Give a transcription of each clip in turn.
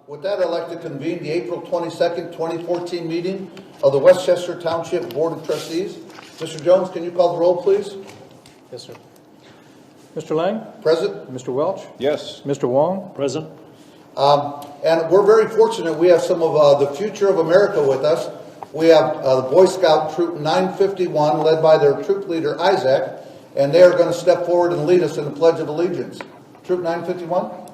With that, I'd like to convene the April 22nd, 2014 meeting of the Westchester Township Board of Trustees. Mr. Jones, can you call the roll, please? Yes, sir. Mr. Lang? Present. Mr. Welch? Yes. Mr. Wong? Present. And we're very fortunate. We have some of the future of America with us. We have the Boy Scout Troop 951, led by their troop leader, Isaac, and they are going to step forward and lead us in the Pledge of Allegiance. Troop 951.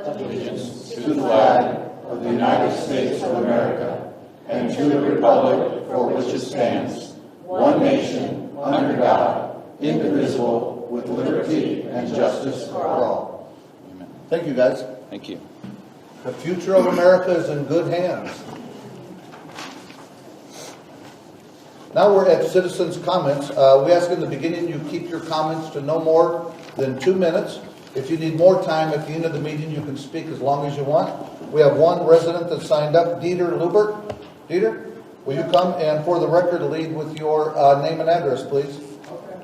Allegiance to the flag of the United States of America and to the republic for which it stands, one nation, under God, indivisible, with liberty and justice for all. Amen. Thank you, guys. Thank you. The future of America is in good hands. Now we're at citizens' comments. We ask in the beginning you keep your comments to no more than 2 minutes. If you need more time at the end of the meeting, you can speak as long as you want. We have one resident that signed up, Dieter Lubert. Dieter, will you come and for the record lead with your name and address, please? Okay.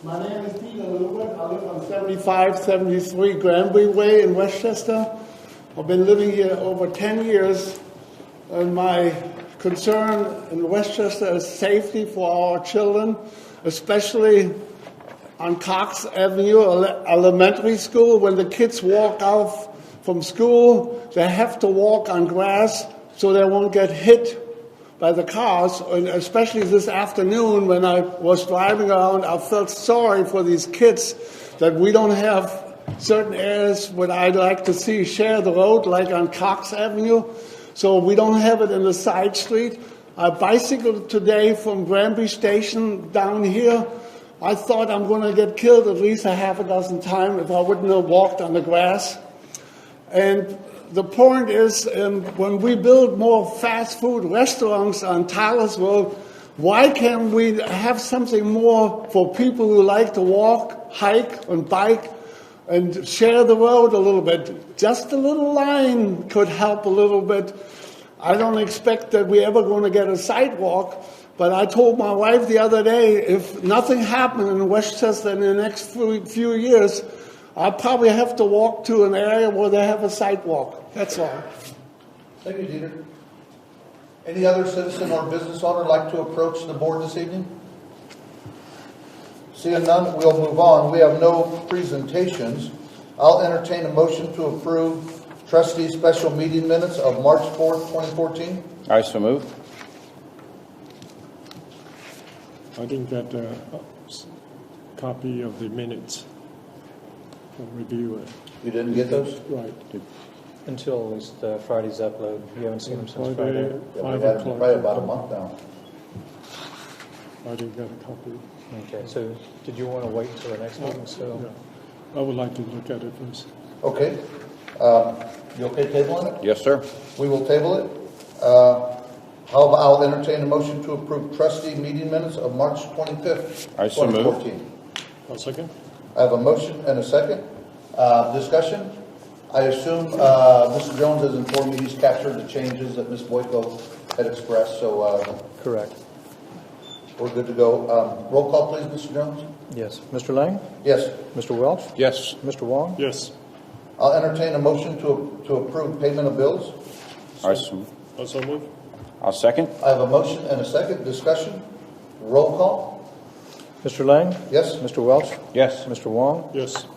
My name is Dieter Lubert. I live on 7573 Granby Way in Westchester. I've been living here over 10 years, and my concern in Westchester is safety for our children, especially on Cox Avenue Elementary School. When the kids walk out from school, they have to walk on grass so they won't get hit by the cars. And especially this afternoon when I was driving around, I felt sorry for these kids that we don't have certain areas where I'd like to see share the road, like on Cox Avenue. So we don't have it in the side street. I bicycled today from Granby Station down here. I thought I'm going to get killed at least a half a dozen times if I wouldn't have walked on the grass. And the point is, when we build more fast food restaurants on Tyler's Road, why can't we have something more for people who like to walk, hike, and bike, and share the road a little bit? Just a little line could help a little bit. I don't expect that we're ever going to get a sidewalk, but I told my wife the other day, if nothing happened in Westchester in the next few years, I'll probably have to walk to an area where they have a sidewalk. That's all. Thank you, Dieter. Any other citizen or business owner like to approach the board this evening? Seeing none, we'll move on. We have no presentations. I'll entertain a motion to approve trustee special meeting minutes of March 4th, 2014. I so move. I didn't get a copy of the minutes for review. You didn't get those? Right. Until at least Friday's upload. You haven't seen them since Friday, Friday. Yeah, 5 we had o'clock. probably about a month now. I didn't get a copy. Okay, so did you want to wait until the next meeting? So Yeah. I would like to look at it first. Okay. You okay tabling it? Yes, sir. We will table it. How about I'll entertain a motion to approve trustee meeting minutes of March 25th, I so move. 2014. One second. I have a motion and a second. Discussion? I assume Mr. Jones has informed me he's captured the changes that Ms. Boyko had expressed, so correct. we're good to go. Roll call, please, Mr. Jones. Yes. Mr. Lang? Yes. Mr. Welch? Yes. Mr. Wong? Yes. I'll entertain a motion to approve payment of bills. I so Also move. I'll second. I have a motion and a second. Discussion? Roll call? Mr. Lang? Yes. Mr. Welch? Yes. Mr. Wong? Yes.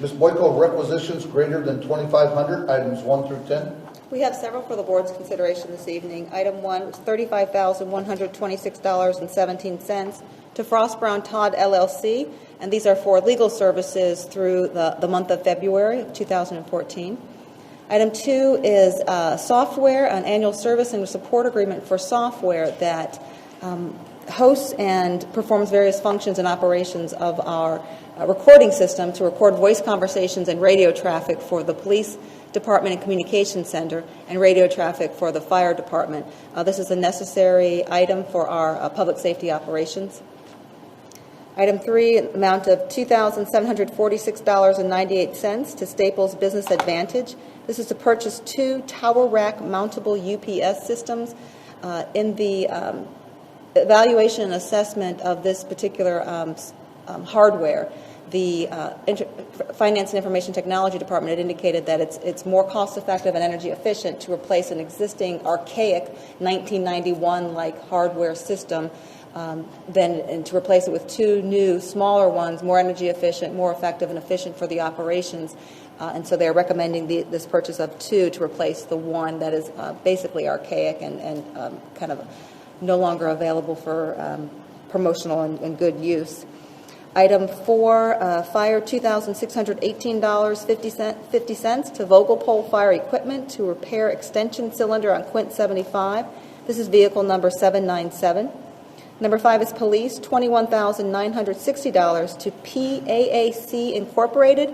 Ms. Boyko, requisitions greater than 2,500, items 1 through 10. We have several for the board's consideration this evening. Item 1 was $35,126.17 to Frost Brown Todd LLC, and these are for legal services through the month of February of 2014. Item 2 is software, an annual service and support agreement for software that hosts and performs various functions and operations of our recording system to record voice conversations and radio traffic for the police department and communications center and radio traffic for the fire department. This is a necessary item for our public safety operations. Item 3, amount of $2,746.98 to Staples Business Advantage. This is to purchase 2 tower rack mountable UPS systems. In the evaluation and assessment of this particular hardware, the Finance and Information Technology Department had indicated that it's more cost-effective and energy efficient to replace an existing archaic 1991-like hardware system and to replace it with 2 new, smaller ones, more energy efficient, more effective, and efficient for the operations. And so they're recommending this purchase of 2 to replace the one that is basically archaic and kind of no longer available for promotional and good use. Item 4, fire $2,618.50 to Vogelpole Fire Equipment to repair extension cylinder on Quint 75. This is vehicle number 797. Number 5 is police, $21,960 to PAAC Incorporated,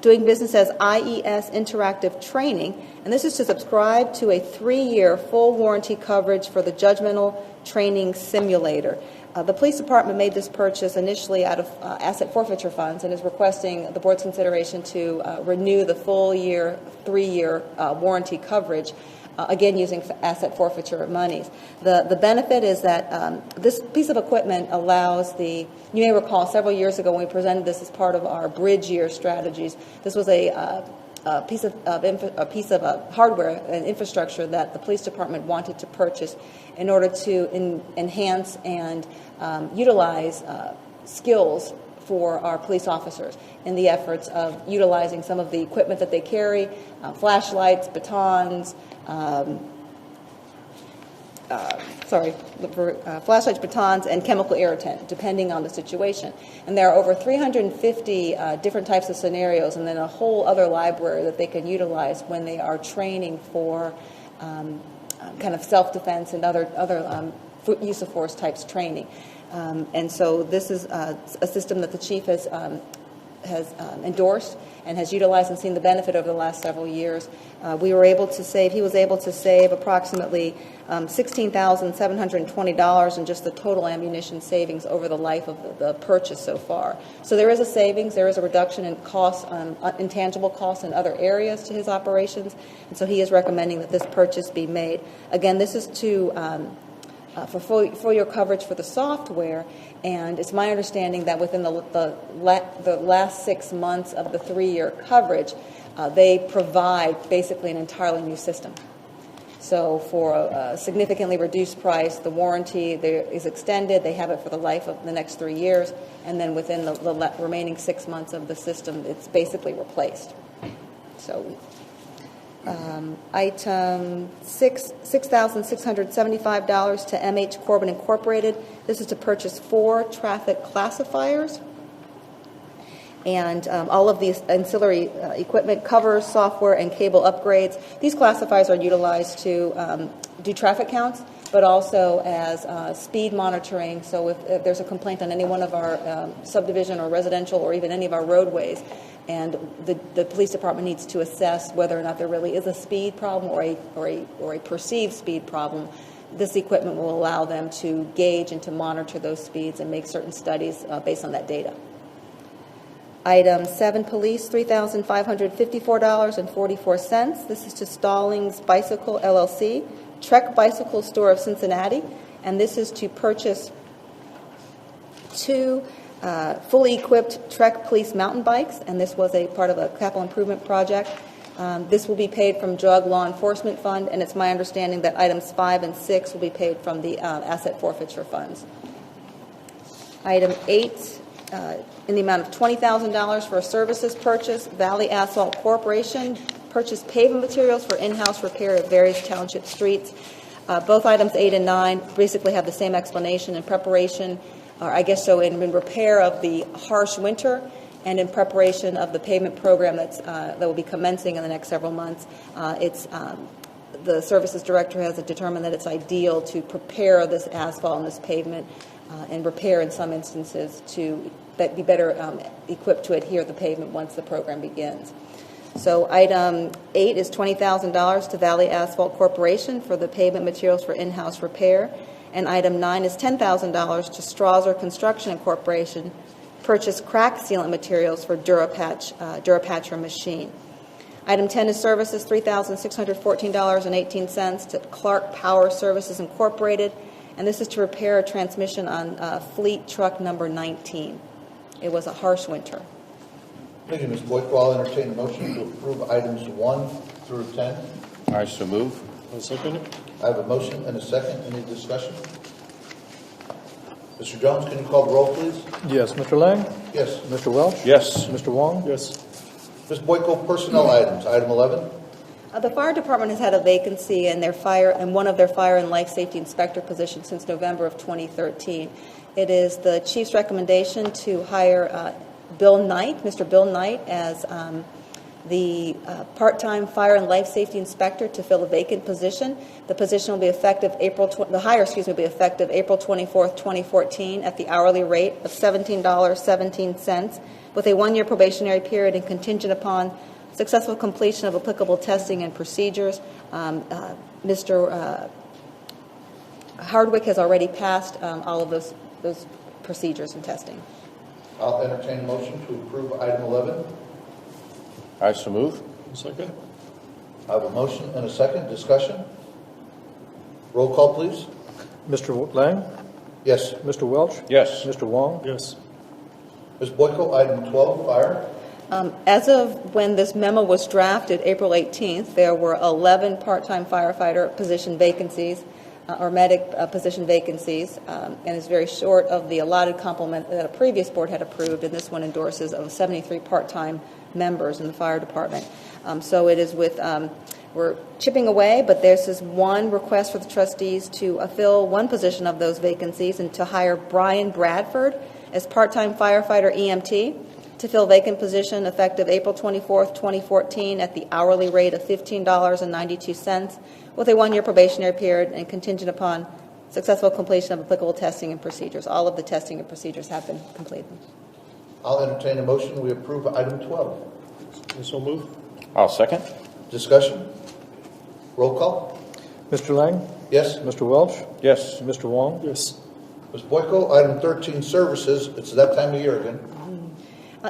doing business as IES Interactive Training. And this is to subscribe to a 3-year full warranty coverage for the judgmental training simulator. The police department made this purchase initially out of asset forfeiture funds and is requesting the board's consideration to renew the full 3-year warranty coverage, again using asset forfeiture monies. The benefit is that this piece of equipment allows you may recall several years ago when we presented this as part of our bridge year strategies, this was a piece of hardware and infrastructure that the police department wanted to purchase in order to enhance and utilize skills for our police officers in the efforts of utilizing some of the equipment that they carry, flashlights, batons, flashlights, batons, and chemical irritant, depending on the situation. And there are over 350 different types of scenarios, and then a whole other library that they can utilize when they are training for kind of self-defense and other use of force types training. And so this is a system that the chief has endorsed and has utilized and seen the benefit over the last several years. He was able to save approximately $16,720 in just the total ammunition savings over the life of the purchase so far. So there is a savings, there is a reduction in costs, intangible costs in other areas to his operations, and so he is recommending that this purchase be made. Again, this is for full-year coverage for the software, and it's my understanding that within the last 6 months of the 3-year coverage, they provide basically an entirely new system. So for a significantly reduced price, the warranty is extended. They have it for the life of the next 3 years, and then within the remaining 6 months of the system, it's basically replaced. So item 6, $6,675 to MH Corbin Incorporated. This is to purchase 4 traffic classifiers. And all of these ancillary equipment, covers, software, and cable upgrades. These classifiers are utilized to do traffic counts, but also as speed monitoring. So if there's a complaint on any one of our subdivision or residential or even any of our roadways, and the police department needs to assess whether or not there really is a speed problem or a perceived speed problem, this equipment will allow them to gauge and to monitor those speeds and make certain studies based on that data. Item 7, police, $3,554.44. This is to Stallings Bicycle, LLC, Trek Bicycle Store of Cincinnati, and this is to purchase 2 fully equipped Trek Police mountain bikes, and this was a part of a capital improvement project. This will be paid from Drug Law Enforcement Fund, and it's my understanding that items 5 and 6 will be paid from the asset forfeiture funds. Item 8, in the amount of $20,000 for a services purchase, Valley Asphalt Corporation purchased pavement materials for in-house repair of various township streets. Both items 8 and 9 basically have the same explanation in preparation, or I guess so, in repair of the harsh winter and in preparation of the pavement program that will be commencing in the next several months. The services director has determined that it's ideal to prepare this asphalt and this pavement and repair in some instances to be better equipped to adhere to the pavement once the program begins. So item 8 is $20,000 to Valley Asphalt Corporation for the pavement materials for in-house repair. And item 9 is $10,000 to Strasser Construction Incorporation purchase crack sealant materials for Durapatcher machine. Item 10 is services, $3,614.18 to Clark Power Services Incorporated, and this is to repair a transmission on fleet truck number 19. It was a harsh winter. Thank you, Ms. Boyko. I'll entertain a motion to approve items 1 through 10. I so move. I'll second it. I have a motion and a second. Any discussion? Mr. Jones, can you call the roll, please? Yes, Mr. Lang? Yes. Mr. Welch? Yes. Mr. Wong? Yes. Ms. Boyko, personnel items. Item 11. The fire department has had a vacancy in one of their fire and life safety inspector positions since November of 2013. It is the chief's recommendation to hire Mr. Bill Knight, as the part-time fire and life safety inspector to fill a vacant position. The position will be effective the hire will be effective April 24th, 2014 at the hourly rate of $17.17 with a 1-year probationary period and contingent upon successful completion of applicable testing and procedures. Mr. Hardwick has already passed all of those procedures and testing. I'll entertain a motion to approve item 11. I so move. I'll second. I have a motion and a second. Discussion? Roll call, please. Mr. Lang? Yes. Mr. Welch? Yes. Mr. Wong? Yes. Ms. Boyko, item 12, fire. As of when this memo was drafted, April 18th, there were 11 part-time firefighter position vacancies, or medic position vacancies, and is very short of the allotted complement that a previous board had approved, and this one endorses of 73 part-time members in the fire department. So it is we're chipping away, but this is one request for the trustees to fill one position of those vacancies and to hire Brian Bradford as part-time firefighter EMT to fill vacant position effective April 24th, 2014 at the hourly rate of $15.92 with a 1-year probationary period and contingent upon successful completion of applicable testing and procedures. All of the testing and procedures have been completed. I'll entertain a motion. We approve item 12. I so move. I'll second. Discussion? Roll call? Mr. Lang? Yes. Mr. Welch? Yes. Mr. Wong? Yes. Ms. Boyko, item 13, services. It's that time of year again.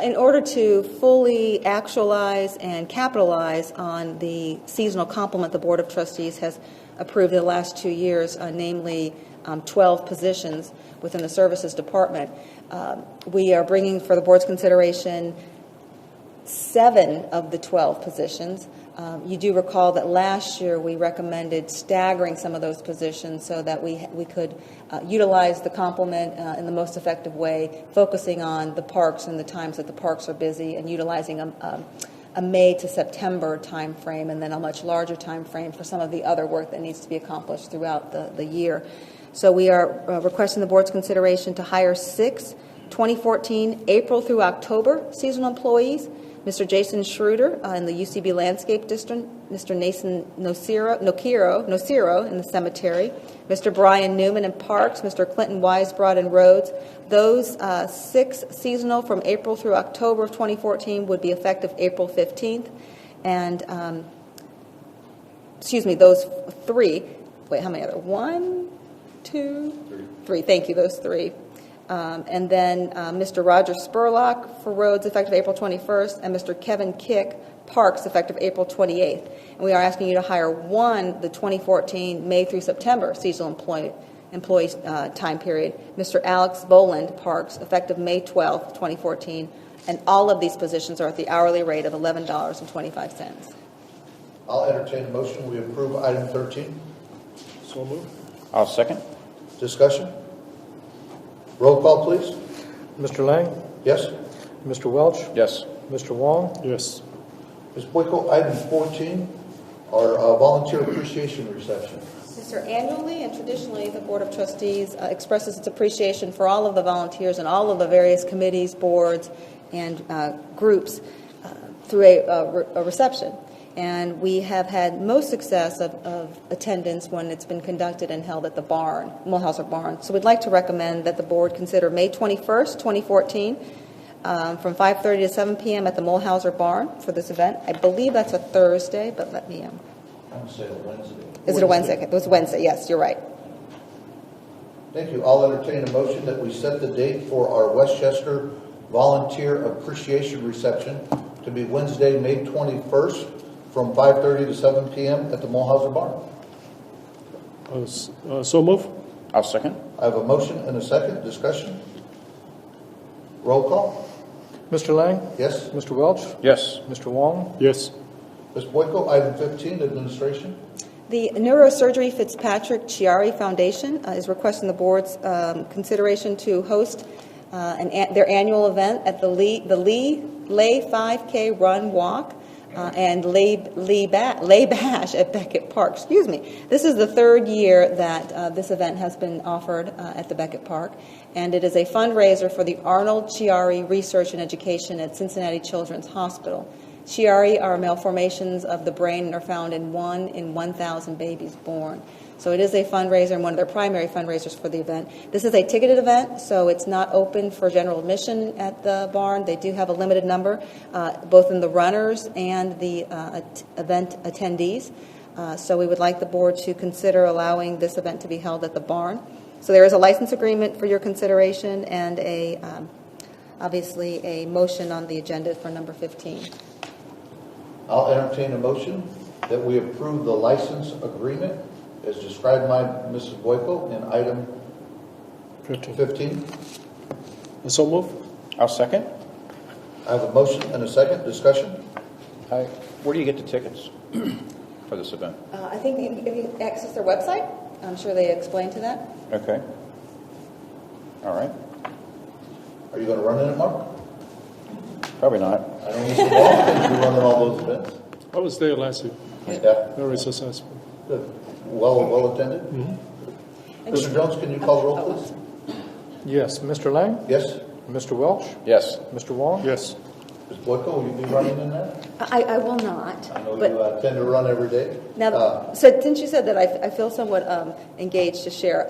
In order to fully actualize and capitalize on the seasonal complement the Board of Trustees has approved in the last 2 years, namely 12 positions within the Services Department, we are bringing for the Board's consideration 7 of the 12 positions. You do recall that last year we recommended staggering some of those positions so that we could utilize the complement in the most effective way, focusing on the parks and the times that the parks are busy and utilizing a May to September time frame and then a much larger time frame for some of the other work that needs to be accomplished throughout the year. So we are requesting the Board's consideration to hire 6 2014 April through October seasonal employees. Mr. Jason Schroeder in the UCB Landscape District, Mr. Nathan Nociro in the cemetery, Mr. Brian Newman in Parks, Mr. Clinton Weisbrod in Roads. Those 6 seasonal from April through October of 2014 would be effective April 15th. And, those 3, wait, how many other? 1, 2, 3. Thank you, those 3. And then Mr. Roger Spurlock for Roads effective April 21st, and Mr. Kevin Kick, Parks effective April 28th. And we are asking you to hire the 2014 May through September seasonal employee time period, Mr. Alex Boland, Parks, effective May 12th, 2014. And all of these positions are at the hourly rate of $11.25. I'll entertain a motion. We approve item 13. So move. I'll second. Discussion? Roll call, please. Mr. Lang? Yes. Mr. Welch? Yes. Mr. Wong? Yes. Ms. Boyko, item 14, our volunteer appreciation reception. Yes, sir. Annually and traditionally, the Board of Trustees expresses its appreciation for all of the volunteers and all of the various committees, boards, and groups through a reception. And we have had most success of attendance when it's been conducted and held at the barn, Mulhauser Barn. So we'd like to recommend that the board consider May 21st, 2014, from 5:30 to 7 p.m. at the Mulhauser Barn for this event. I believe that's a Thursday, but let me... I'm going to say a Wednesday. Is it a Wednesday? It was Wednesday, yes, you're right. Thank you. I'll entertain a motion that we set the date for our Westchester volunteer appreciation reception to be Wednesday, May 21st from 5:30 to 7 p.m. at the Mulhauser Barn. So move. I'll second. I have a motion and a second. Discussion? Roll call? Mr. Lang? Yes? Mr. Welch? Yes. Mr. Wong? Yes. Ms. Boyko, item 15, administration. The Neurosurgery Fitzpatrick Chiari Foundation is requesting the board's consideration to host their annual event at the Lay 5K Run Walk and Lay Bash at Beckett Park. Excuse me. This is the third year that this event has been offered at the Beckett Park, and it is a fundraiser for the Arnold Chiari Research and Education at Cincinnati Children's Hospital. Chiari are malformations of the brain and are found in 1 in 1,000 babies born. So it is a fundraiser and one of their primary fundraisers for the event. This is a ticketed event, so it's not open for general admission at the barn. They do have a limited number, both in the runners and the event attendees. So we would like the board to consider allowing this event to be held at the barn. So there is a license agreement for your consideration and obviously a motion on the agenda for number 15. I'll entertain a motion that we approve the license agreement as described by Mrs. Boyko in item 15. So move. I'll second. I have a motion and a second. Discussion? Where do you get the tickets for this event? I think if you access their website, I'm sure they explain to that. Okay. All right. Are you going to run in it, Mark? Probably not. I know Mr. Wong thinks you're running all those events. I was there last year. Yeah. Very successful. Good. Well attended? Mr. Jones, can you call the roll, please? Yes. Mr. Lang? Yes. Mr. Welch? Yes. Mr. Wong? Yes. Ms. Boyko, will you be running in there? I will not. I know but you tend to run every day. Now, so since you said that, I feel somewhat engaged to share.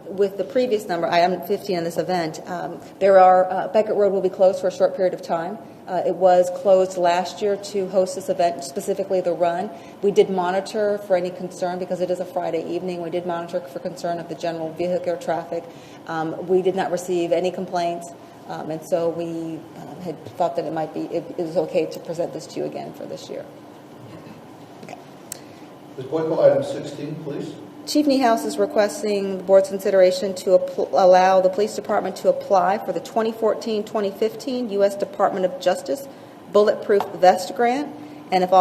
With the previous number, item 15 on this event, Beckett Road will be closed for a short period of time. It was closed last year to host this event, specifically the run. We did monitor for any concern because it is a Friday evening. We did monitor for concern of the general vehicular traffic. We did not receive any complaints, and so we had thought that it was okay to present this to you again for this year. Okay. Ms. Boyko, item 16, please. Chief Niehaus is requesting the board's consideration to allow the police department to apply for the 2014-2015 U.S. Department of Justice Bulletproof Vest Grant, and if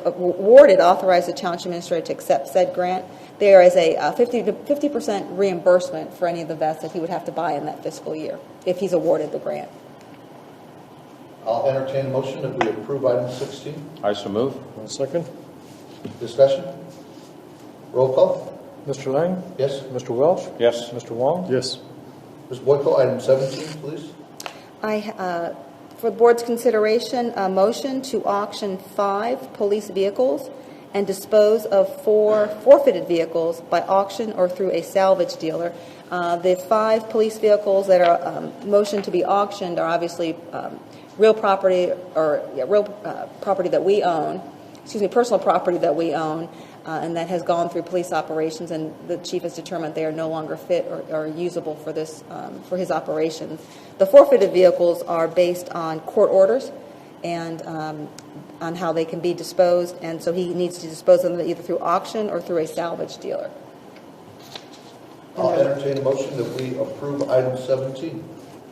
awarded, authorize the township administrator to accept said grant. There is a 50% reimbursement for any of the vests that he would have to buy in that fiscal year if he's awarded the grant. I'll entertain a motion that we approve item 16. I so move. Second. Discussion? Roll call? Mr. Lang? Yes. Mr. Welch? Yes. Mr. Wong? Yes. Ms. Boyko, item 17, please. For the board's consideration, a motion to auction 5 police vehicles and dispose of 4 forfeited vehicles by auction or through a salvage dealer. The 5 police vehicles that are motioned to be auctioned are obviously real property property that we own. Personal property that we own, and that has gone through police operations, and the chief has determined they are no longer fit or usable for this for his operations. The forfeited vehicles are based on court orders and on how they can be disposed, and so he needs to dispose of them either through auction or through a salvage dealer. I'll entertain a motion that we approve item 17.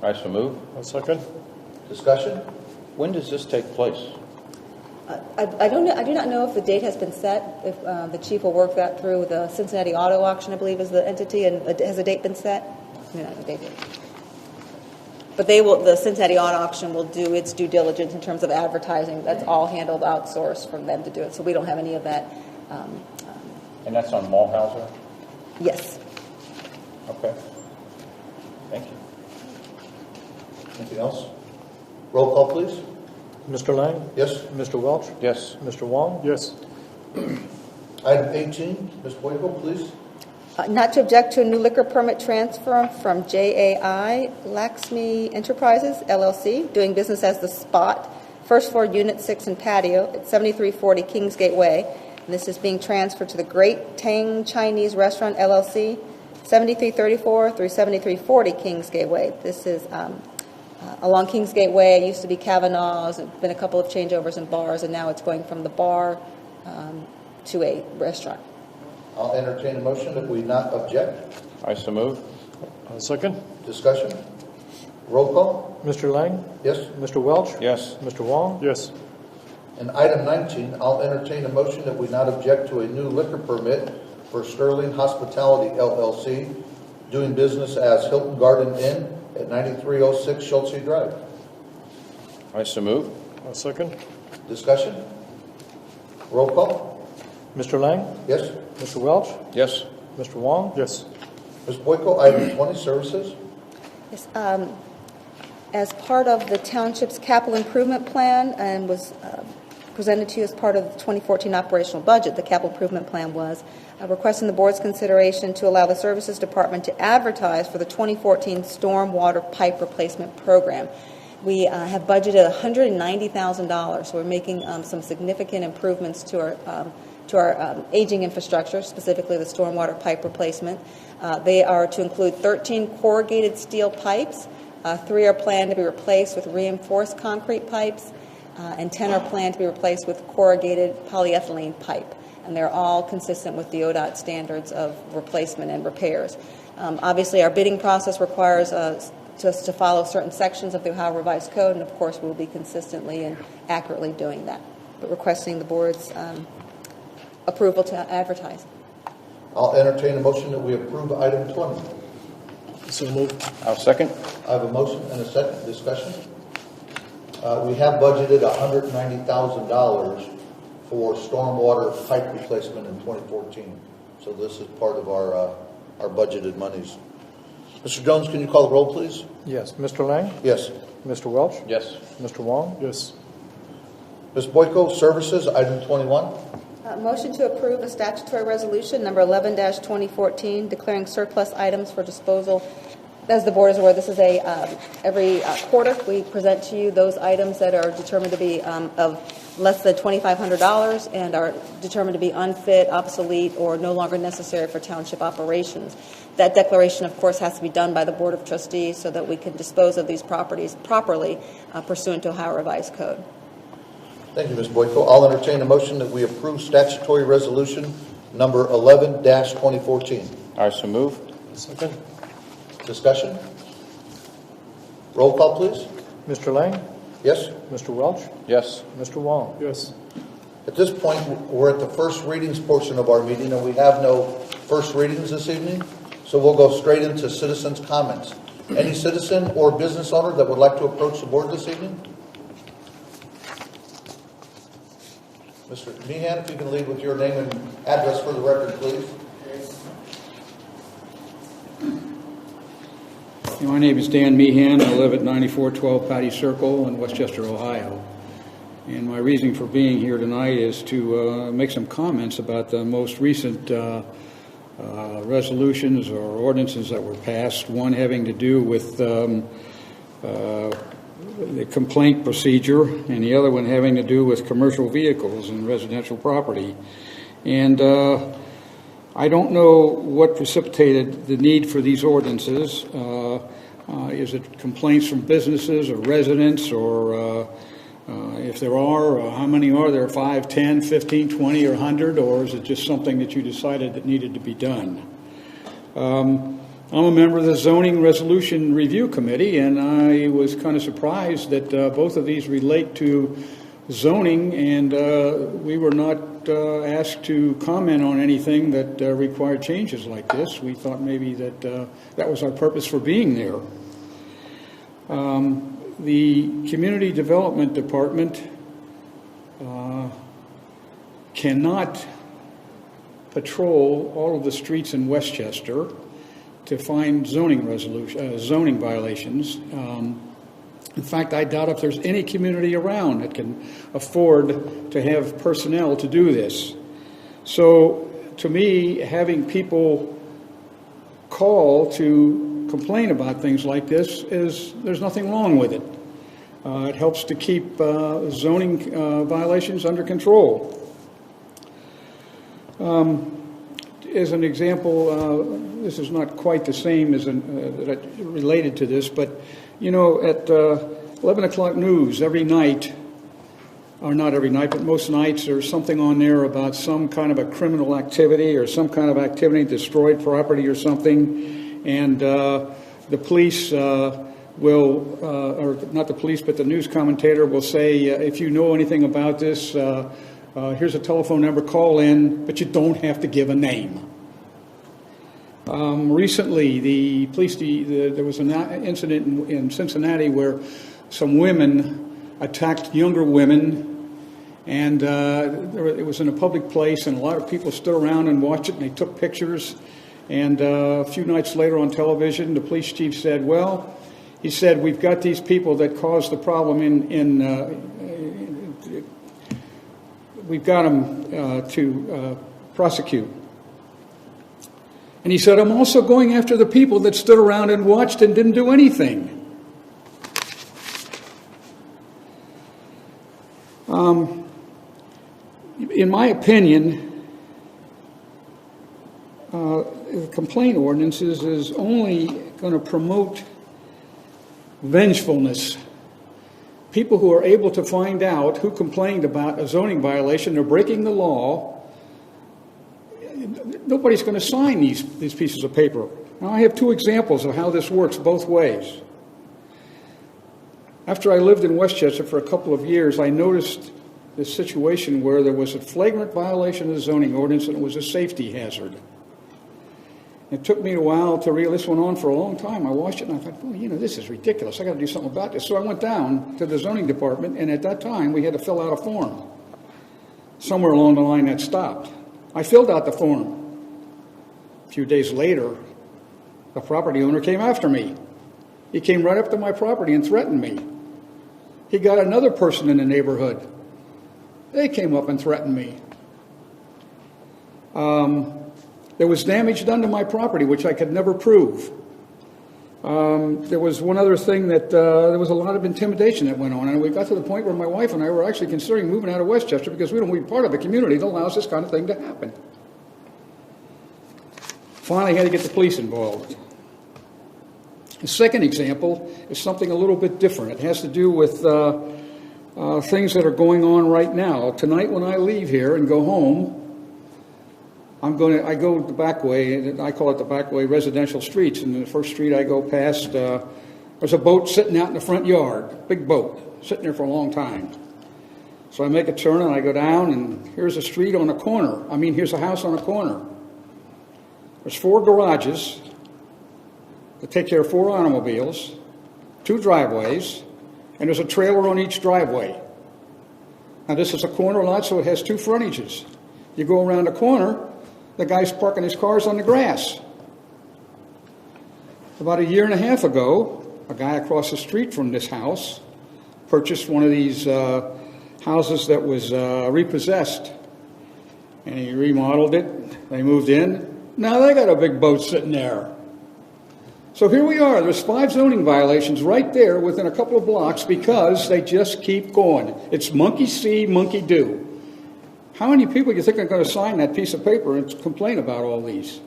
I so move. Second. Discussion? When does this take place? I don't know. I do not know if the date has been set. If the chief will work that through the Cincinnati Auto Auction, I believe, is the entity, and has a date been set? No, they did. But the Cincinnati Auto Auction will do its due diligence in terms of advertising. That's all handled outsourced from them to do it. So we don't have any of that. And that's on Mulhauser? Yes. Okay. Thank you. Anything else? Roll call, please. Mr. Lang? Yes. Mr. Welch? Yes. Mr. Wong? Yes. Item 18, Ms. Boyko, please. Not to object to a new liquor permit transfer from JAI Laxmi Enterprises, LLC, doing business as The Spot, first floor, Unit 6 and patio at 7340 Kingsgate Way. And this is being transferred to the Great Tang Chinese Restaurant, LLC, 7334 through 7340 Kingsgate Way. This is Along Kingsgate Way, it used to be Kavanaugh's. There's been a couple of changeovers in bars, and now it's going from the bar to a restaurant. I'll entertain a motion that we not object. I so move. Second? Discussion? Roll call? Mr. Lang? Yes? Mr. Welch? Yes. Mr. Wong? Yes. And item 19, I'll entertain a motion that we not object to a new liquor permit for Sterling Hospitality LLC, doing business as Hilton Garden Inn at 9306 Schultze Drive. I so move. Second? Discussion? Roll call? Mr. Lang? Yes? Mr. Welch? Yes. Mr. Wong? Yes. Ms. Boyko, item 20, services. Yes, as part of the township's capital improvement plan and was presented to you as part of the 2014 operational budget, the capital improvement plan was requesting the board's consideration to allow the services department to advertise for the 2014 stormwater pipe replacement program. We have budgeted $190,000, so we're making some significant improvements to our aging infrastructure, specifically the stormwater pipe replacement. They are to include 13 corrugated steel pipes, 3 are planned to be replaced with reinforced concrete pipes, and 10 are planned to be replaced with corrugated polyethylene pipe. And they're all consistent with the ODOT standards of replacement and repairs. Obviously, our bidding process requires us to follow certain sections of the Ohio Revised Code, and of course, we'll be consistently and accurately doing that. But requesting the board's approval to advertise. I'll entertain a motion that we approve item 20. So move. I'll second. I have a motion and a second. Discussion? We have budgeted $190,000 for stormwater pipe replacement in 2014. So this is part of our budgeted monies. Mr. Jones, can you call the roll, please? Yes. Mr. Lang? Yes. Mr. Welch? Yes. Mr. Wong? Yes. Ms. Boyko, services, item 21. Motion to approve a statutory resolution number 11-2014 declaring surplus items for disposal. As the board is aware, this is every quarter we present to you those items that are determined to be of less than $2,500 and are determined to be unfit, obsolete, or no longer necessary for township operations. That declaration, of course, has to be done by the Board of Trustees so that we can dispose of these properties properly pursuant to Ohio Revised Code. Thank you, Ms. Boyko. I'll entertain a motion that we approve statutory resolution number 11-2014. I so move. Second? Discussion? Roll call, please. Mr. Lang? Yes? Mr. Welch? Yes. Mr. Wong? Yes. At this point, we're at the first readings portion of our meeting, and we have no first readings this evening, so we'll go straight into citizens' comments. Any citizen or business owner that would like to approach the board this evening? Mr. Meehan, if you can lead with your name and address for the record, please. My name is Dan Meehan. I live at 9412 Patty Circle in Westchester, Ohio. And my reason for being here tonight is to make some comments about the most recent resolutions or ordinances that were passed, one having to do with the complaint procedure, and the other one having to do with commercial vehicles and residential property. And I don't know what precipitated the need for these ordinances. Is it complaints from businesses or residents, or if there are, how many are there, 5, 10, 15, 20, or 100, or is it just something that you decided that needed to be done? I'm a member of the Zoning Resolution Review Committee, and I was kind of surprised that both of these relate to zoning, and we were not asked to comment on anything that required changes like this. We thought maybe that that was our purpose for being there. The Community Development Department cannot patrol all of the streets in Westchester to find zoning violations. In fact, I doubt if there's any community around that can afford to have personnel to do this. So, to me, having people call to complain about things like this there's nothing wrong with it. It helps to keep zoning violations under control. as an example, this is not quite the same as related to this, but you know, at 11 o'clock news every night, or not every night, but most nights, there's something on there about some kind of a criminal activity or some kind of activity, destroyed property or something, and the police will, or not the police, but the news commentator will say, if you know anything about this, here's a telephone number, call in, but you don't have to give a name. Recently, the police, there was an incident in Cincinnati where some women attacked younger women, and it was in a public place, and a lot of people stood around and watched it, and they took pictures. And a few nights later on television, the police chief said, well, he said, we've got these people that caused the problem we've got them to prosecute. And he said, I'm also going after the people that stood around and watched and didn't do anything. In my opinion, the complaint ordinances is only going to promote vengefulness. People who are able to find out who complained about a zoning violation or breaking the law, nobody's going to sign these pieces of paper. Now, I have two examples of how this works both ways. After I lived in Westchester for a couple of years, I noticed this situation where there was a flagrant violation of the zoning ordinance and it was a safety hazard. It took me a while to realize this went on for a long time. I watched it and I thought, well, you know, this is ridiculous. I got to do something about this. So I went down to the zoning department, and at that time we had to fill out a form. Somewhere along the line that stopped. I filled out the form. A few days later, the property owner came after me. He came right up to my property and threatened me. He got another person in the neighborhood. They came up and threatened me. There was damage done to my property, which I could never prove. There was one other thing that there was a lot of intimidation that went on, and we got to the point where my wife and I were actually considering moving out of Westchester because we don't want to be part of a community that allows this kind of thing to happen. Finally, had to get the police involved. The second example is something a little bit different. It has to do with things that are going on right now. Tonight, when I leave here and go home, I go the back way. I call it the back way, residential streets. And the first street I go past, there's a boat sitting out in the front yard, big boat, sitting there for a long time. So I make a turn and I go down, and here's a street on a corner. Here's a house on a corner. There's 4 garages that take care of 4 automobiles, 2 driveways, and there's a trailer on each driveway. Now, this is a corner lot, so it has 2 frontages. You go around the corner, the guy's parking his cars on the grass. About a year and a half ago, a guy across the street from this house purchased one of these houses that was repossessed. And he remodeled it. They moved in. Now they got a big boat sitting there. So here we are. There's 5 zoning violations right there within a couple of blocks because they just keep going. It's monkey see, monkey do. How many people do you think are going to sign that piece of paper and complain about all these?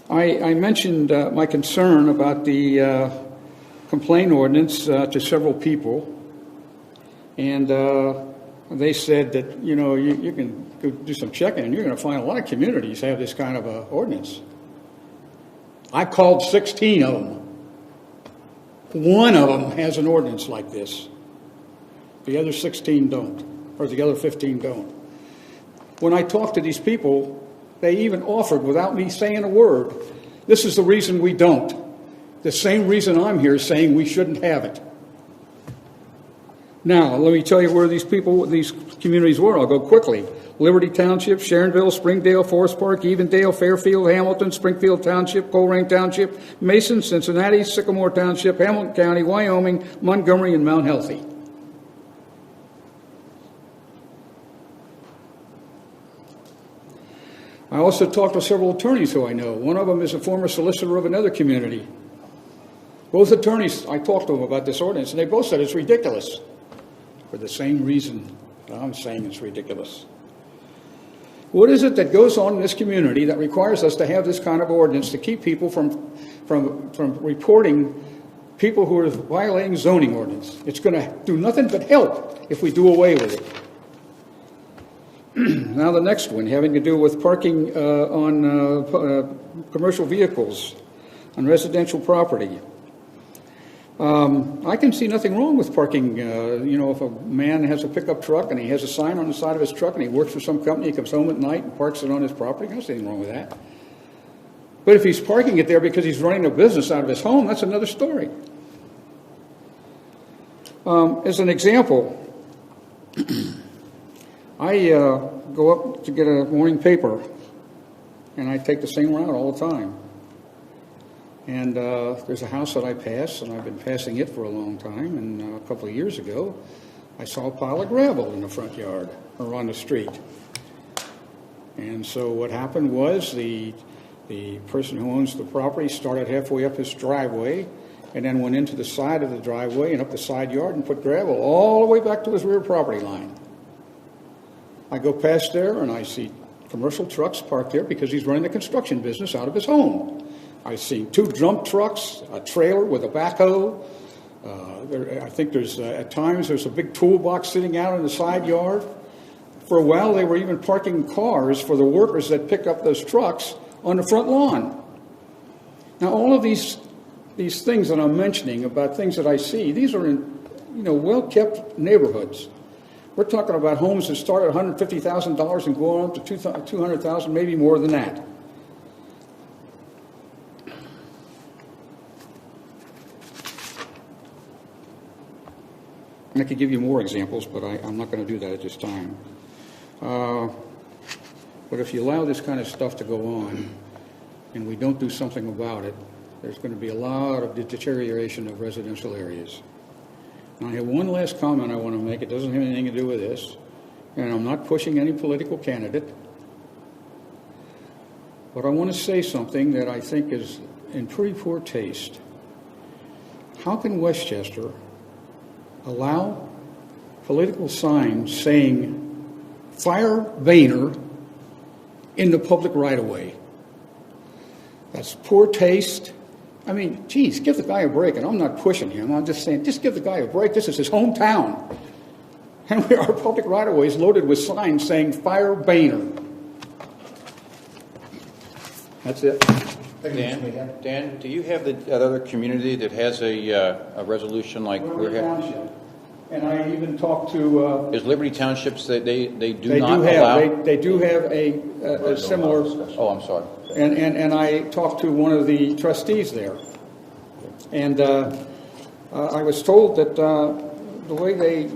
I mentioned my concern about the complaint ordinance to several people, and they said that, you know, you can go do some checking and you're going to find a lot of communities have this kind of a ordinance. I called 16 of them. One of them has an ordinance like this. The other 16 don't, or the other 15 don't. When I talked to these people, they even offered, without me saying a word, this is the reason we don't. The same reason I'm here saying we shouldn't have it. Now, let me tell you where these communities were. I'll go quickly. Liberty Township, Sharonville, Springdale, Forest Park, Evendale, Fairfield, Hamilton, Springfield Township, Colerain Township, Mason, Cincinnati, Sycamore Township, Hamilton County, Wyoming, Montgomery, and Mount Healthy. I also talked to several attorneys who I know. One of them is a former solicitor of another community. Both attorneys, I talked to them about this ordinance, and they both said it's ridiculous. for the same reason that I'm saying it's ridiculous. What is it that goes on in this community that requires us to have this kind of ordinance to keep people from reporting people who are violating zoning ordinance? It's going to do nothing but help if we do away with it. Now the next one, having to do with parking on commercial vehicles on residential property. I can see nothing wrong with parking, if a man has a pickup truck and he has a sign on the side of his truck and he works for some company, he comes home at night and parks it on his property, I don't see anything wrong with that. But if he's parking it there because he's running a business out of his home, that's another story. As an example, I go up to get a morning paper and I take the same route all the time. And there's a house that I pass, and I've been passing it for a long time, and a couple of years ago, I saw a pile of gravel in the front yard, or on the street. And so what happened was the person who owns the property started halfway up his driveway, and then went into the side of the driveway and up the side yard and put gravel all the way back to his rear property line. I go past there, and I see commercial trucks parked there because he's running the construction business out of his home. I've seen 2 dump trucks, a trailer with a backhoe. I think at times there's a big toolbox sitting out in the side yard. For a while, they were even parking cars for the workers that pick up those trucks on the front lawn. Now, all of these things that I'm mentioning about things that I see, these are in well-kept neighborhoods. We're talking about homes that start at $150,000 and go up to $200,000, maybe more than that. And I could give you more examples, but I'm not going to do that at this time. But if you allow this kind of stuff to go on, and we don't do something about it, there's going to be a lot of deterioration of residential areas. And I have one last comment I want to make. It doesn't have anything to do with this, and I'm not pushing any political candidate. But I want to say something that I think is in pretty poor taste. How can Westchester allow political signs saying "Fire Boehner" in the public right-of-way? That's poor taste. I mean, geez, give the guy a break. And I'm not pushing him. I'm just saying, just give the guy a break. This is his hometown. And our public right-of-way is loaded with signs saying "Fire Boehner." That's it. Dan, do you have the other community that has a resolution like we're having? Township. And I even talked to... Is Liberty Townships, they do they not do have, allow? They do have a similar... Oh, I'm sorry. And I talked to one of the trustees there. And I was told that the way they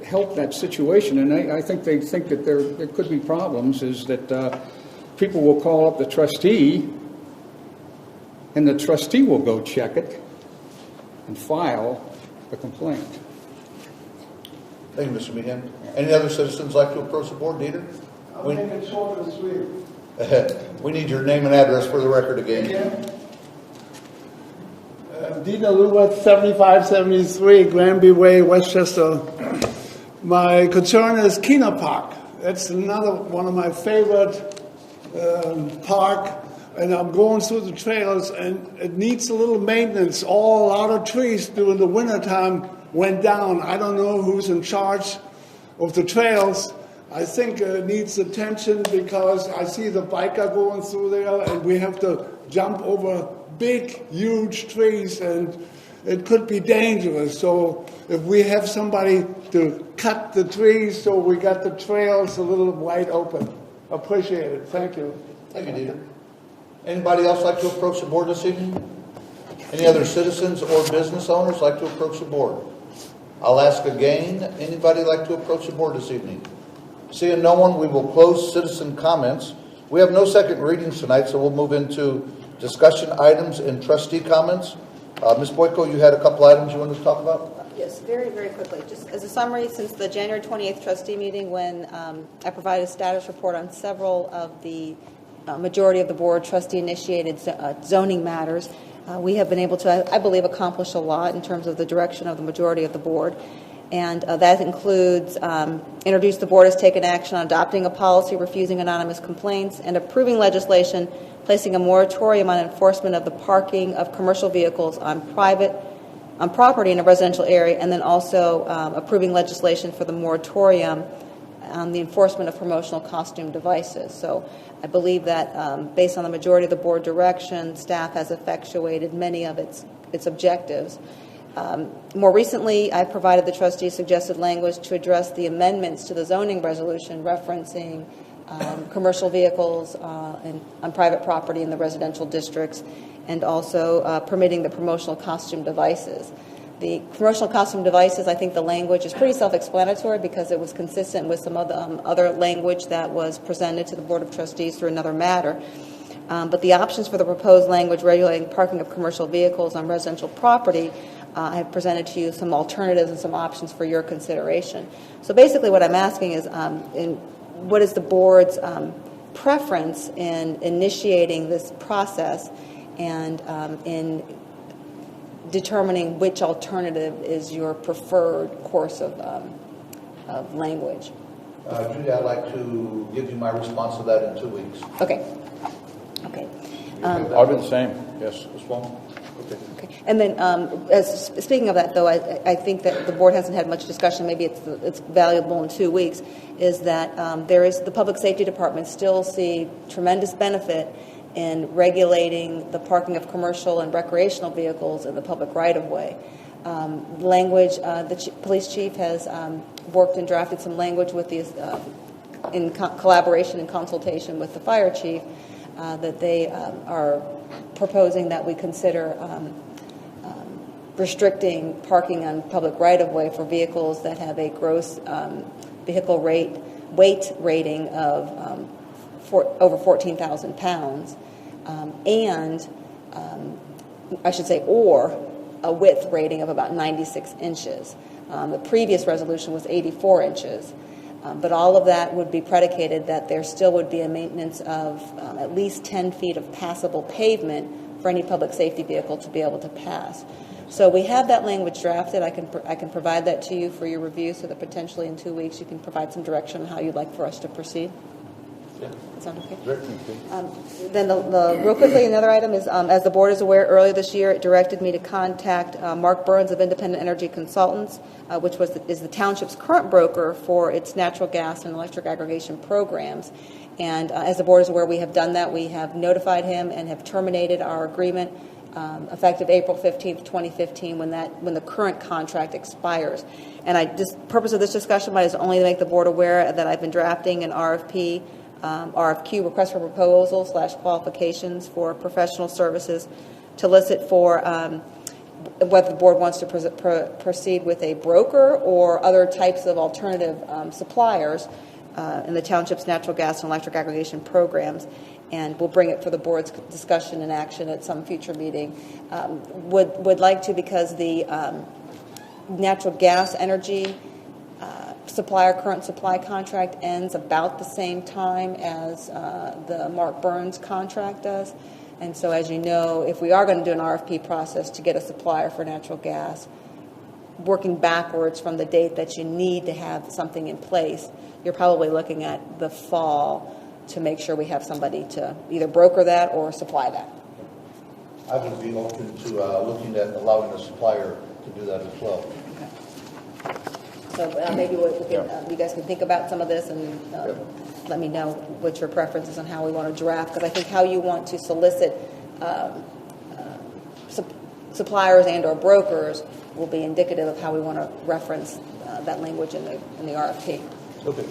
help that situation, and I think they think that there could be problems, is that people will call up the trustee, and the trustee will go check it and file the complaint. Thank you, Mr. Meehan. Any other citizens like to approach the board, Dieter? I'll make it short and sweet. We need your name and address for the record again. Dina Lewis, 7573 Granby Way, Westchester. My concern is Kena Park. That's another one of my favorite park. And I'm going through the trails, and it needs a little maintenance. A lot of trees during the wintertime went down. I don't know who's in charge of the trails. I think it needs attention because I see the biker going through there, and we have to jump over big, huge trees, and it could be dangerous. So if we have somebody to cut the trees so we got the trails a little wide open. Appreciate it. Thank you. Thank you, Dieter. Anybody else like to approach the board this evening? Any other citizens or business owners like to approach the board? I'll ask again, anybody like to approach the board this evening? Seeing no one, we will close citizen comments. We have no second readings tonight, so we'll move into discussion items and trustee comments. Ms. Boyko, you had a couple items you wanted to talk about? Yes, very, very quickly. Just as a summary, since the January 28th trustee meeting when I provided a status report on several of the majority of the board trustee-initiated zoning matters, we have been able to, I believe, accomplish a lot in terms of the direction of the majority of the board. And that includes introduce the board has taken action on adopting a policy refusing anonymous complaints and approving legislation placing a moratorium on enforcement of the parking of commercial vehicles on property in a residential area, and then also approving legislation for the moratorium on the enforcement of promotional costume devices. So I believe that based on the majority of the board direction, staff has effectuated many of its objectives. More recently, I provided the trustees suggested language to address the amendments to the zoning resolution referencing commercial vehicles on private property in the residential districts, and also permitting the promotional costume devices. The promotional costume devices, I think the language is pretty self-explanatory because it was consistent with some other language that was presented to the Board of Trustees through another matter. But the options for the proposed language regulating parking of commercial vehicles on residential property, I have presented to you some alternatives and some options for your consideration. So basically what I'm asking is, what is the board's preference in initiating this process and in determining which alternative is your preferred course of language? Judy, I'd like to give you my response to that in 2 weeks. Okay. I'll do the same, yes, as well. Okay. And then, speaking of that, though, I think that the board hasn't had much discussion. Maybe it's valuable in 2 weeks. Is that the public safety department still see tremendous benefit in regulating the parking of commercial and recreational vehicles in the public right-of-way. Language, the police chief has worked and drafted some language with these in collaboration and consultation with the fire chief that they are proposing that we consider restricting parking on public right-of-way for vehicles that have a gross vehicle weight rating of over 14,000 pounds, and I should say, or a width rating of about 96 inches. The previous resolution was 84 inches. But all of that would be predicated that there still would be a maintenance of at least 10 feet of passable pavement for any public safety vehicle to be able to pass. So we have that language drafted. I can provide that to you for your review so that potentially in 2 weeks you can provide some direction on how you'd like for us to proceed. Yeah. That sound okay? Very Then real quickly, another item is, as the board is aware, earlier this year it directed me to contact Mark Burns of Independent Energy Consultants, which is the township's current broker for its natural gas and electric aggregation programs. And as the board is aware, we have done that. We have notified him and have terminated our agreement effective April 15th, 2015, when the current contract expires. And purpose of this discussion is only to make the board aware that I've been drafting an RFQ, request for proposal / qualifications for professional services to elicit for whether the board wants to proceed with a broker or other types of alternative suppliers in the township's natural gas and electric aggregation programs. And we'll bring it for the board's discussion and action at some future meeting. Would like to, because the natural gas energy current supply contract ends about the same time as the Mark Burns contract does. And so, as you know, if we are going to do an RFP process to get a supplier for natural gas, working backwards from the date that you need to have something in place, you're probably looking at the fall to make sure we have somebody to either broker that or supply that. I would be open to looking at allowing the supplier to do that as well. Okay. So maybe you guys can think about some of this and let me know what your preference is on how we want to draft, because I think how you want to solicit suppliers and or brokers will be indicative of how we want to reference that language in the RFP. Okay.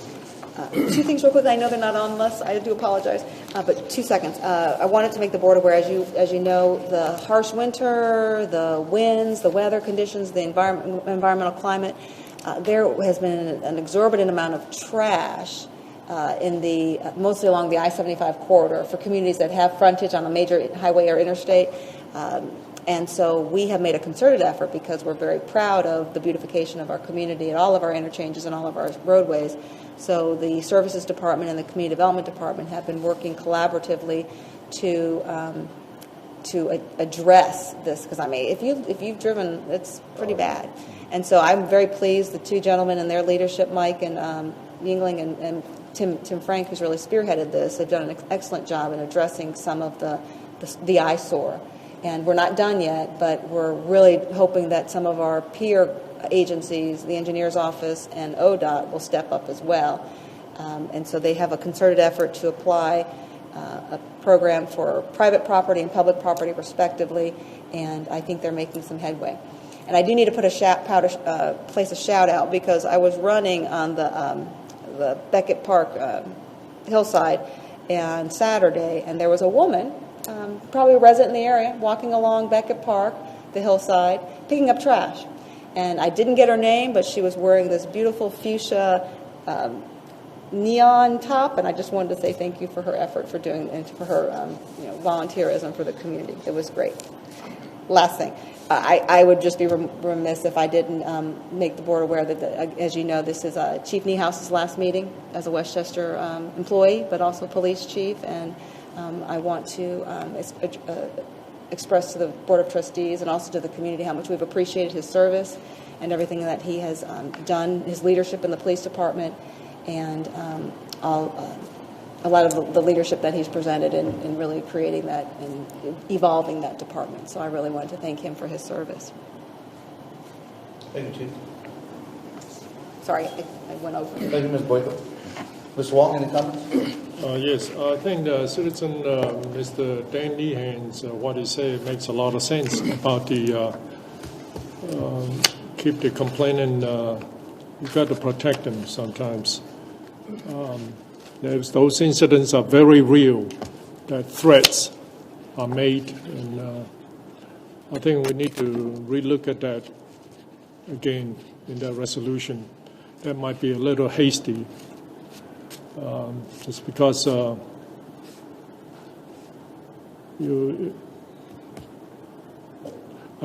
2 things real quick. I know they're not on the list. I do apologize, but 2 seconds. I wanted to make the board aware, as you know, the harsh winter, the winds, the weather conditions, the environmental climate. There has been an exorbitant amount of trash mostly along the I-75 corridor for communities that have frontage on a major highway or interstate. And so we have made a concerted effort, because we're very proud of the beautification of our community at all of our interchanges and all of our roadways. So the Services Department and the Community Development Department have been working collaboratively to address this, because if you've driven, it's pretty bad. And so I'm very pleased, the two gentlemen and their leadership, Mike and Yingling and Tim Frank, who's really spearheaded this, have done an excellent job in addressing some of the eyesore. And we're not done yet, but we're really hoping that some of our peer agencies, the engineer's office and ODOT, will step up as well. And so they have a concerted effort to apply a program for private property and public property respectively, and I think they're making some headway. And I do need to put place a shout out, because I was running on the Beckett Park hillside on Saturday, and there was a woman, probably a resident in the area, walking along Beckett Park, the hillside, picking up trash. And I didn't get her name, but she was wearing this beautiful fuchsia neon top, and I just wanted to say thank you for her effort for doing, and for her volunteerism for the community. It was great. Last thing, I would just be remiss if I didn't make the board aware that, as you know, this is Chief Niehouse's last meeting as a Westchester employee, but also police chief, and I want to express to the Board of Trustees and also to the community how much we've appreciated his service and everything that he has done, his leadership in the police department, and a lot of the leadership that he's presented in really creating that and evolving that department. So I really wanted to thank him for his service. Thank you, Chief. Sorry, I went over. Thank you, Ms. Boyko. Ms. Wong, any comments? Yes, I think the citizen, Mr. Dan Lehan's, what he said makes a lot of sense about the keep the complainant. You've got to protect them sometimes. Those incidents are very real, that threats are made, and I think we need to relook at that again in that resolution. That might be a little hasty, just because I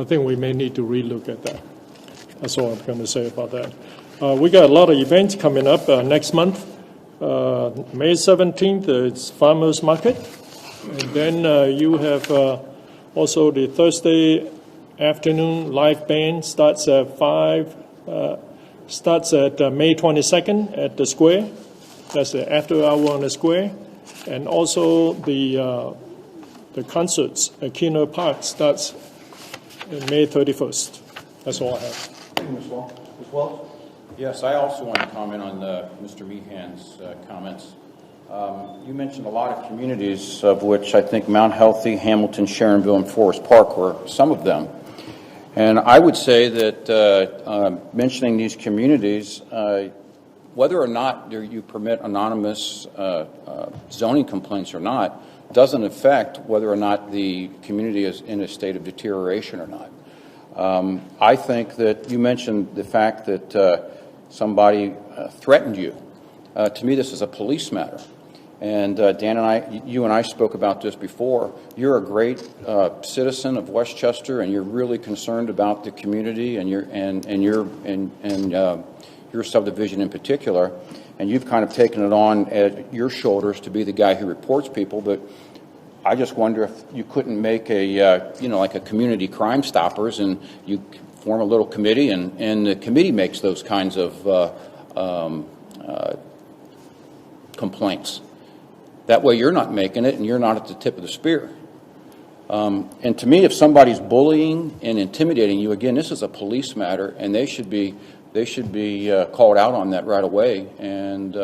think we may need to relook at that. That's all I'm going to say about that. We got a lot of events coming up next month. May 17th, it's Farmers Market. And then you have also the Thursday afternoon live band starts at May 22nd at the Square. That's the after hour on the Square. And also the concerts at Kino Park starts on May 31st. That's all I have. Thank you, Ms. Wong. Ms. Wells? Yes, I also want to comment on Mr. Meehan's comments. You mentioned a lot of communities, of which I think Mount Healthy, Hamilton, Sharonville, and Forest Park were some of them. And I would say that mentioning these communities, whether or not you permit anonymous zoning complaints or not, doesn't affect whether or not the community is in a state of deterioration or not. I think that you mentioned the fact that somebody threatened you. To me, this is a police matter. And Dan you and I spoke about this before. You're a great citizen of Westchester, and you're really concerned about the community and your subdivision in particular. And you've kind of taken it on at your shoulders to be the guy who reports people. But I just wonder if you couldn't make like a community Crime Stoppers, and you form a little committee, and the committee makes those kinds of complaints. That way you're not making it, and you're not at the tip of the spear. And to me, if somebody's bullying and intimidating you, again, this is a police matter, and they should be called out on that right away and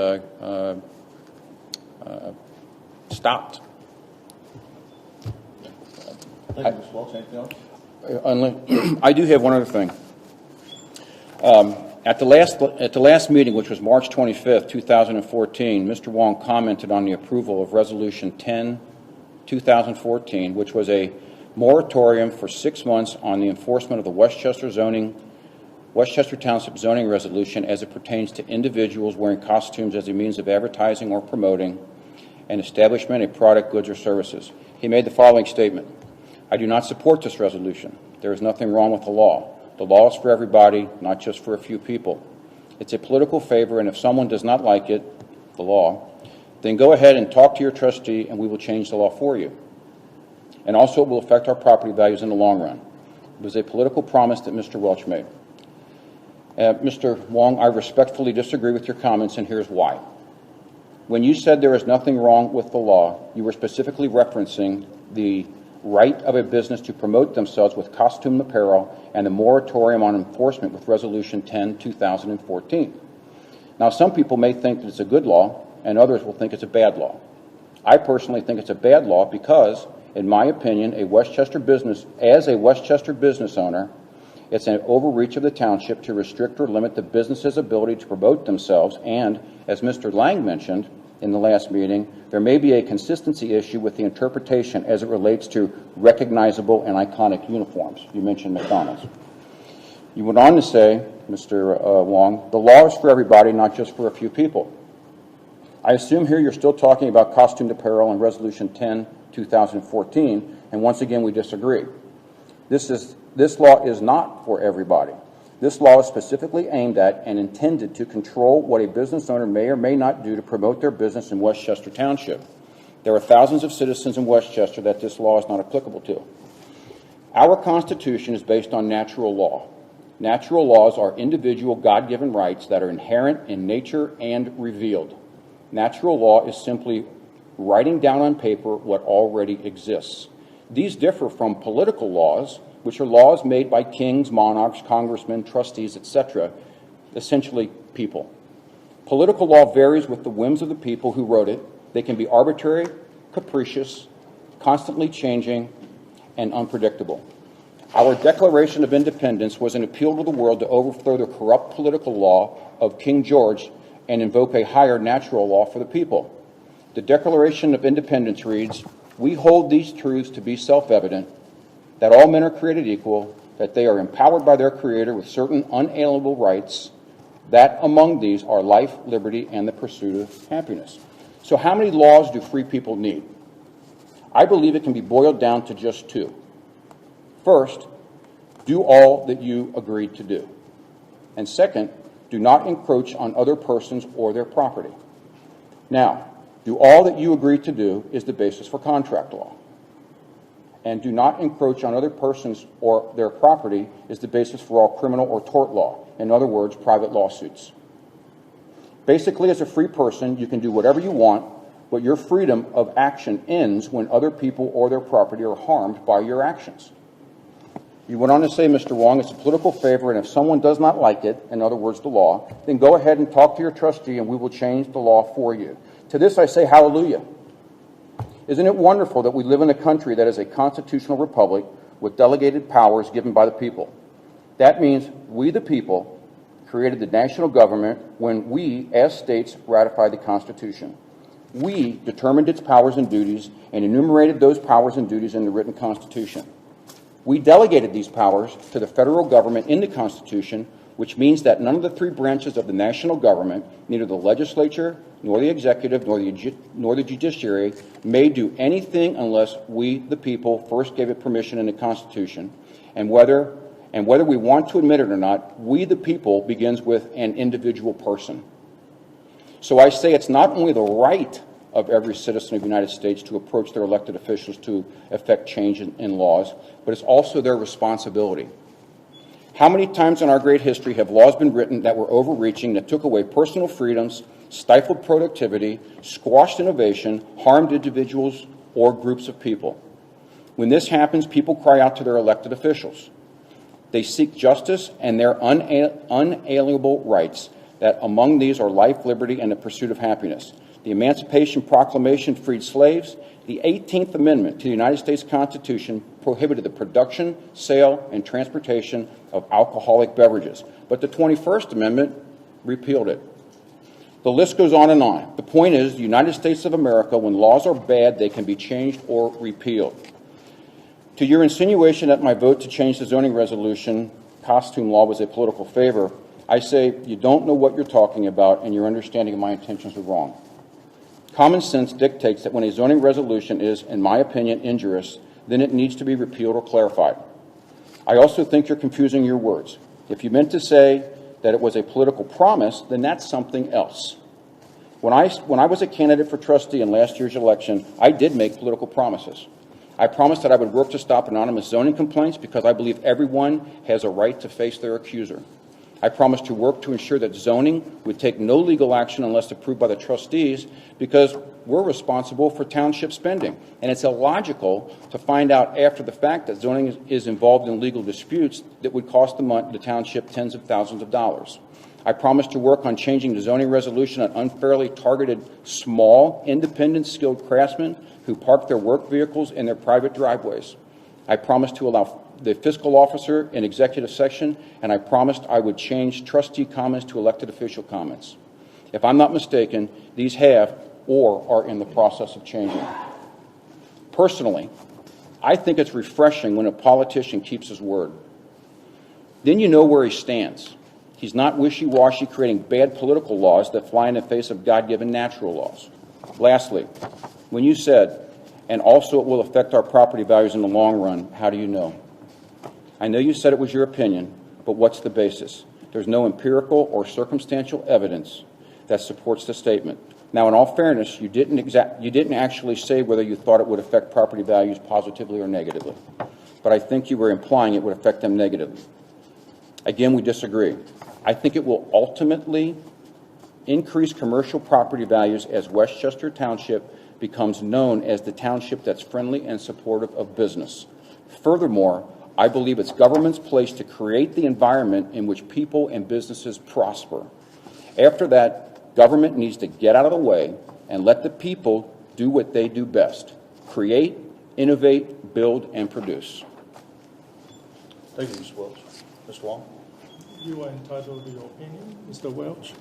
stopped. Thank you, Ms. Wells. Anything else? I do have one other thing. At the last meeting, which was March 25th, 2014, Mr. Wong commented on the approval of Resolution 10, 2014, which was a moratorium for 6 months on the enforcement of the Westchester Township zoning resolution as it pertains to individuals wearing costumes as a means of advertising or promoting an establishment, a product, goods, or services. He made the following statement: I do not support this resolution. There is nothing wrong with the law. The law is for everybody, not just for a few people. It's a political favor, and if someone does not like it, the law, then go ahead and talk to your trustee, and we will change the law for you. And also, it will affect our property values in the long run. It was a political promise that Mr. Welch made. Mr. Wong, I respectfully disagree with your comments, and here's why. When you said there is nothing wrong with the law, you were specifically referencing the right of a business to promote themselves with costume apparel and the moratorium on enforcement with Resolution 10, 2014. Now, some people may think that it's a good law, and others will think it's a bad law. I personally think it's a bad law because, in my opinion, as a Westchester business owner, it's an overreach of the township to restrict or limit the business's ability to promote themselves, and, as Mr. Lang mentioned in the last meeting, there may be a consistency issue with the interpretation as it relates to recognizable and iconic uniforms. You mentioned McDonald's. You went on to say, Mr. Wong, the law is for everybody, not just for a few people. I assume here you're still talking about costumed apparel in Resolution 10, 2014, and once again we disagree. This law is not for everybody. This law is specifically aimed at and intended to control what a business owner may or may not do to promote their business in Westchester Township. There are thousands of citizens in Westchester that this law is not applicable to. Our Constitution is based on natural law. Natural laws are individual God-given rights that are inherent in nature and revealed. Natural law is simply writing down on paper what already exists. These differ from political laws, which are laws made by kings, monarchs, congressmen, trustees, etc., essentially people. Political law varies with the whims of the people who wrote it. They can be arbitrary, capricious, constantly changing, and unpredictable. Our Declaration of Independence was an appeal to the world to overthrow the corrupt political law of King George and invoke a higher natural law for the people. The Declaration of Independence reads, "We hold these truths to be self-evident, that all men are created equal, that they are empowered by their Creator with certain unalienable rights, that among these are life, liberty, and the pursuit of happiness." So how many laws do free people need? I believe it can be boiled down to just two. First, do all that you agreed to do. And second, do not encroach on other persons or their property. Now, do all that you agreed to do is the basis for contract law. And do not encroach on other persons or their property is the basis for all criminal or tort law. In other words, private lawsuits. Basically, as a free person, you can do whatever you want, but your freedom of action ends when other people or their property are harmed by your actions. You went on to say, Mr. Wong, it's a political favor, and if someone does not like it, in other words, the law, then go ahead and talk to your trustee, and we will change the law for you. To this I say hallelujah. Isn't it wonderful that we live in a country that is a constitutional republic with delegated powers given by the people? That means we, the people, created the national government when we, as states, ratified the Constitution. We determined its powers and duties and enumerated those powers and duties in the written Constitution. We delegated these powers to the federal government in the Constitution, which means that none of the three branches of the national government, neither the legislature, nor the executive, nor the judiciary, may do anything unless we, the people, first gave it permission in the Constitution. And whether we want to admit it or not, we, the people, begins with an individual person. So I say it's not only the right of every citizen of the United States to approach their elected officials to effect change in laws, but it's also their responsibility. How many times in our great history have laws been written that were overreaching, that took away personal freedoms, stifled productivity, squashed innovation, harmed individuals or groups of people? When this happens, people cry out to their elected officials. They seek justice and their unalienable rights, that among these are life, liberty, and the pursuit of happiness. The Emancipation Proclamation freed slaves. The 18th Amendment to the United States Constitution prohibited the production, sale, and transportation of alcoholic beverages. But the 21st Amendment repealed it. The list goes on and on. The point is, the United States of America, when laws are bad, they can be changed or repealed. To your insinuation that my vote to change the zoning resolution costume law was a political favor, I say you don't know what you're talking about and your understanding of my intentions are wrong. Common sense dictates that when a zoning resolution is, in my opinion, injurious, then it needs to be repealed or clarified. I also think you're confusing your words. If you meant to say that it was a political promise, then that's something else. When I was a candidate for trustee in last year's election, I did make political promises. I promised that I would work to stop anonymous zoning complaints because I believe everyone has a right to face their accuser. I promised to work to ensure that zoning would take no legal action unless approved by the trustees, because we're responsible for township spending. And it's illogical to find out after the fact that zoning is involved in legal disputes that would cost the township tens of thousands of dollars. I promised to work on changing the zoning resolution on unfairly targeted small, independent, skilled craftsmen who park their work vehicles in their private driveways. I promised to allow the fiscal officer in executive session, and I promised I would change trustee comments to elected official comments. If I'm not mistaken, these have or are in the process of changing. Personally, I think it's refreshing when a politician keeps his word. Then you know where he stands. He's not wishy-washy creating bad political laws that fly in the face of God-given natural laws. Lastly, when you said, and also it will affect our property values in the long run, how do you know? I know you said it was your opinion, but what's the basis? There's no empirical or circumstantial evidence that supports the statement. Now, in all fairness, you didn't actually say whether you thought it would affect property values positively or negatively, but I think you were implying it would affect them negatively. Again, we disagree. I think it will ultimately increase commercial property values as Westchester Township becomes known as the township that's friendly and supportive of business. Furthermore, I believe it's government's place to create the environment in which people and businesses prosper. After that, government needs to get out of the way and let the people do what they do best: create, innovate, build, and produce. Thank you, Mr. Welch. Mr. Wong? You are entitled to your opinion, Mr. Welch.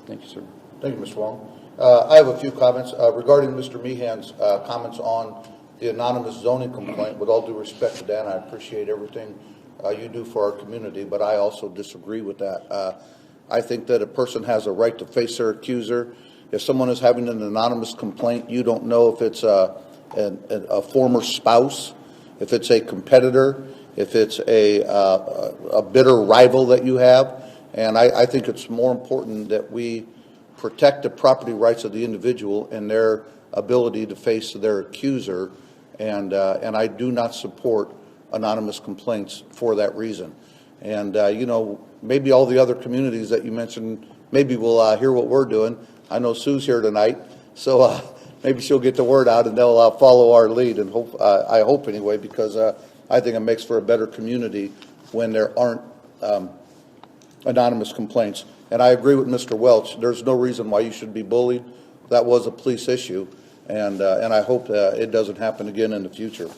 Thank you, sir. Thank you, Mr. Wong. I have a few comments regarding Mr. Meehan's comments on the anonymous zoning complaint. With all due respect to Dan, I appreciate everything you do for our community, but I also disagree with that. I think that a person has a right to face their accuser. If someone is having an anonymous complaint, you don't know if it's a former spouse, if it's a competitor, if it's a bitter rival that you have. And I think it's more important that we protect the property rights of the individual and their ability to face their accuser. And I do not support anonymous complaints for that reason. And, you know, maybe all the other communities that you mentioned, maybe will hear what we're doing. I know Sue's here tonight, so maybe she'll get the word out and they'll follow our lead, and I hope anyway, because I think it makes for a better community when there aren't anonymous complaints. And I agree with Mr. Welch. There's no reason why you should be bullied. That was a police issue, and I hope it doesn't happen again in the future.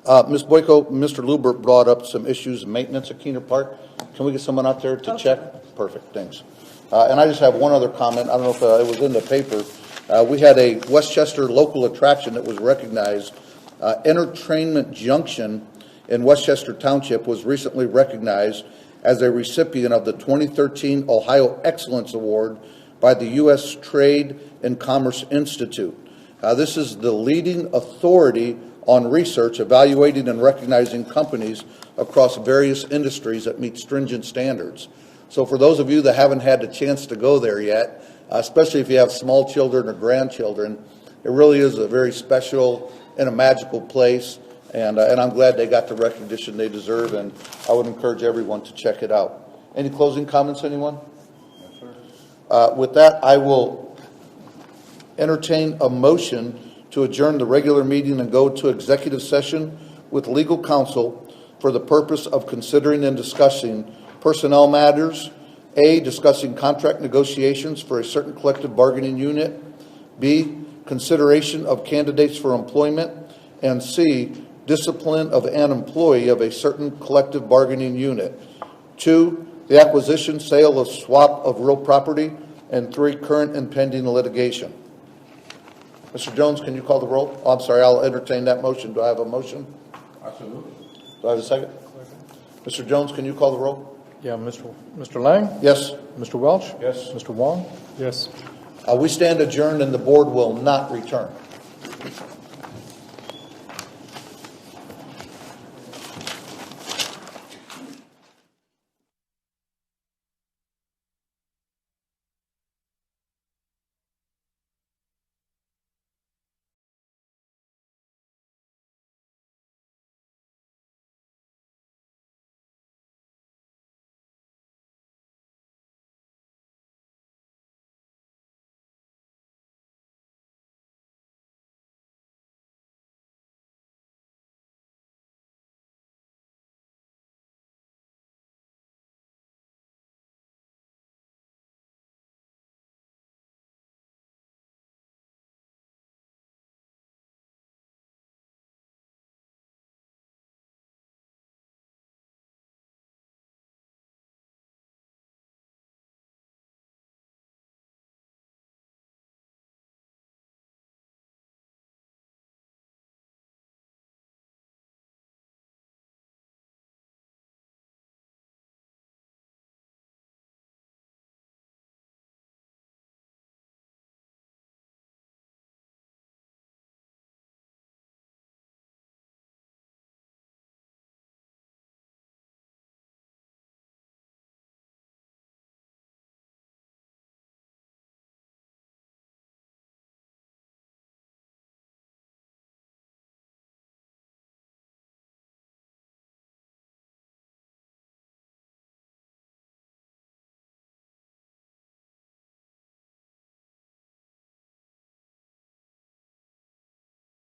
Ms. Boyko, Mr. Lubert brought up some issues of maintenance at Keener Park. Can we get someone out there to check? Perfect, thanks. And I just have one other comment. I don't know if it was in the paper. We had a Westchester local attraction that was recognized. Entertainment Junction in Westchester Township was recently recognized as a recipient of the 2013 Ohio Excellence Award by the U.S. Trade and Commerce Institute. This is the leading authority on research, evaluating and recognizing companies across various industries that meet stringent standards. So for those of you that haven't had the chance to go there yet, especially if you have small children or grandchildren, it really is a very special and a magical place, and I'm glad they got the recognition they deserve, and I would encourage everyone to check it out. Any closing comments, anyone? Yes, sir. With that, I will entertain a motion to adjourn the regular meeting and go to executive session with legal counsel for the purpose of considering and discussing personnel matters. A, discussing contract negotiations for a certain collective bargaining unit. B, consideration of candidates for employment. And C, discipline of an employee of a certain collective bargaining unit. 2, the acquisition, sale, or swap of real property. And 3, current and pending litigation. Mr. Jones, can you call the roll? Oh, I'm sorry, I'll entertain that motion. Do I have a motion? Absolutely. Do I have a second? Mr. Jones, can you call the roll? Yeah, Mr. Lang? Yes. Mr. Welch? Yes. Mr. Wong? Yes. We stand adjourned and the board will not return.